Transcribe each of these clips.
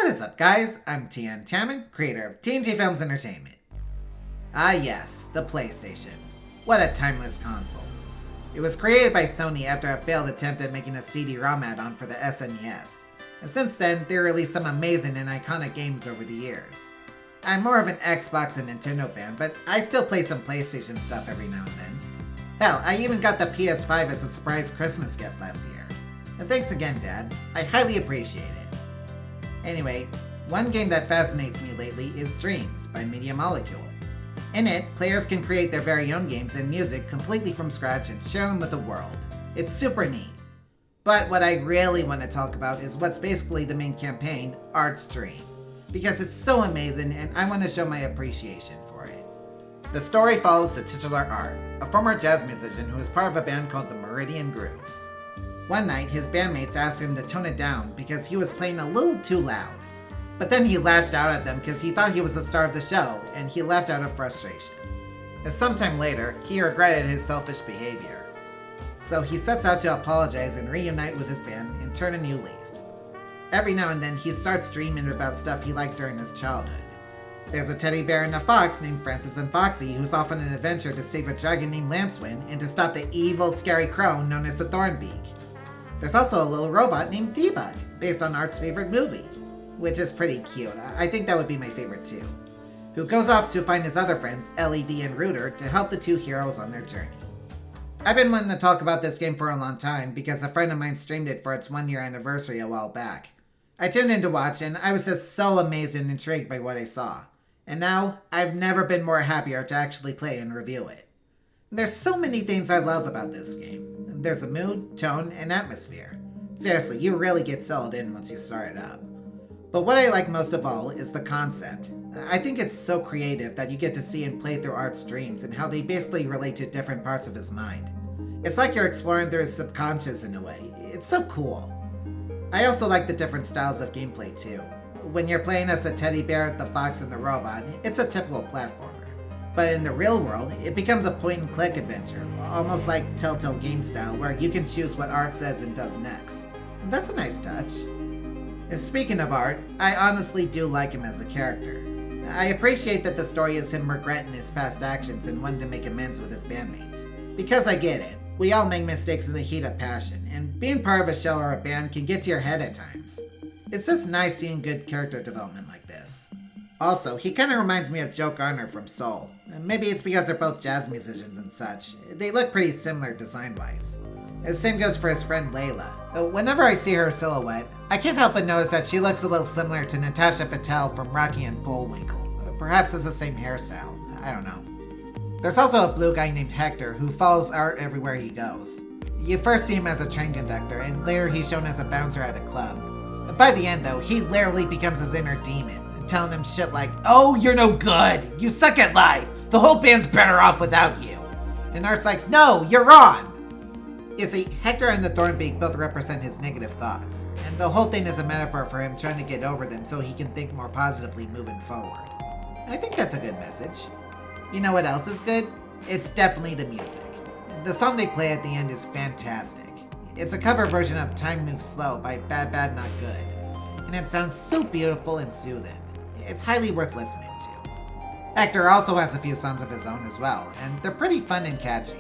What is up, guys? I'm TNTReviews, creator of TNT Films Entertainment. Ah yes, the PlayStation. What a timeless console. It was created by Sony after a failed attempt at making a CD-ROM add-on for the SNES. And since then, they released some amazing and iconic games over the years. I'm more of an Xbox and Nintendo fan, but I still play some PlayStation stuff every now and then. Hell, I even got the PS5 as a surprise Christmas gift last year. And thanks again, Dad. I highly appreciate it. Anyway, one game that fascinates me lately is Dreams by Media Molecule. In it, players can create their very own games and music completely from scratch and share them with the world. It's super neat. But what I really want to talk about is what's basically the main campaign, Art's Dream. Because it's so amazing and I want to show my appreciation for it. The story follows the titular Art, a former jazz musician who is part of a band called the Meridian Grooves. One night, his bandmates asked him to tone it down because he was playing a little too loud. But then he lashed out at them because he thought he was the star of the show, and he left out of frustration. And sometime later, he regretted his selfish behavior. So he sets out to apologize and reunite with his band and turn a new leaf. Every now and then, he starts dreaming about stuff he liked during his childhood. There's a teddy bear and a fox named Francis and Foxy who's off on an adventure to save a dragon named Lancewind and to stop the evil, scary crow known as the Thornbeak. There's also a little robot named Debug, based on Art's favorite movie, which is pretty cute. I think that would be my favorite too. Who goes off to find his other friends, LED and Rooter, to help the two heroes on their journey. I've been wanting to talk about this game for a long time because a friend of mine streamed it for its 1-year anniversary a while back. I tuned in to watch and I was just so amazed and intrigued by what I saw. And now, I've never been more happier to actually play and review it. There's so many things I love about this game. There's a mood, tone, and atmosphere. Seriously, you really get settled in once you start it up. But what I like most of all is the concept. I think it's so creative that you get to see and play through Art's dreams and how they basically relate to different parts of his mind. It's like you're exploring through his subconscious in a way. It's so cool. I also like the different styles of gameplay too. When you're playing as the teddy bear, the fox, and the robot, it's a typical platformer. But in the real world, it becomes a point-and-click adventure, almost like Telltale game style, where you can choose what Art says and does next. And that's a nice touch. And speaking of Art, I honestly do like him as a character. I appreciate that the story is him regretting his past actions and wanting to make amends with his bandmates. Because I get it, we all make mistakes in the heat of passion, and being part of a show or a band can get to your head at times. It's just nice seeing good character development like this. Also, he kinda reminds me of Joe Garner from Soul. Maybe it's because they're both jazz musicians and such. They look pretty similar design-wise. The same goes for his friend Layla. Whenever I see her silhouette, I can't help but notice that she looks a little similar to Natasha Patel from Rocky and Bullwinkle. Perhaps it's the same hairstyle. I don't know. There's also a blue guy named Hector who follows Art everywhere he goes. You first see him as a train conductor, and later he's shown as a bouncer at a club. By the end though, he literally becomes his inner demon, telling him shit like, "Oh, you're no good! You suck at life! The whole band's better off without you!" And Art's like, "No, you're wrong!" You see, Hector and the Thornbeak both represent his negative thoughts, and the whole thing is a metaphor for him trying to get over them so he can think more positively moving forward. I think that's a good message. You know what else is good? It's definitely the music. The song they play at the end is fantastic. It's a cover version of Time Moves Slow by Bad Bad Not Good, and it sounds so beautiful and soothing. It's highly worth listening to. Hector also has a few songs of his own as well, and they're pretty fun and catchy.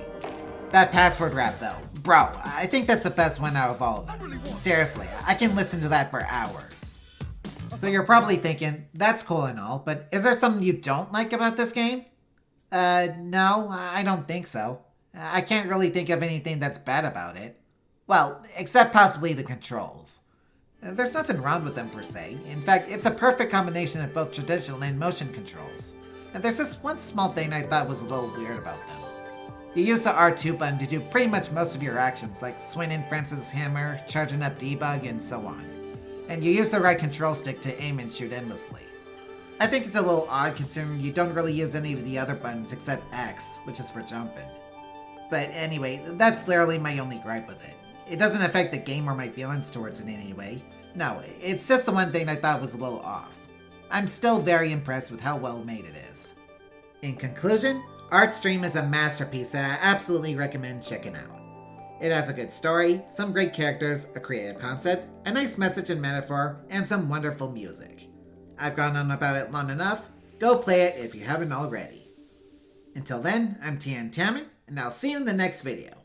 That password rap though, bro, I think that's the best one out of all of them. Seriously, I can listen to that for hours. So you're probably thinking, that's cool and all, but is there something you don't like about this game? No, I don't think so. I can't really think of anything that's bad about it. Well, except possibly the controls. There's nothing wrong with them per se. In fact, it's a perfect combination of both traditional and motion controls. And there's just one small thing I thought was a little weird about them. You use the R2 button to do pretty much most of your actions, like swinging Francis' hammer, charging up Debug, and so on. And you use the right control stick to aim and shoot endlessly. I think it's a little odd considering you don't really use any of the other buttons except X, which is for jumping. But anyway, that's literally my only gripe with it. It doesn't affect the game or my feelings towards it in any way. No, it's just the one thing I thought was a little off. I'm still very impressed with how well made it is. In conclusion, Art's Dream is a masterpiece that I absolutely recommend checking out. It has a good story, some great characters, a creative concept, a nice message and metaphor, and some wonderful music. I've gone on about it long enough. Go play it if you haven't already. Until then, I'm TNTReviews, and I'll see you in the next video.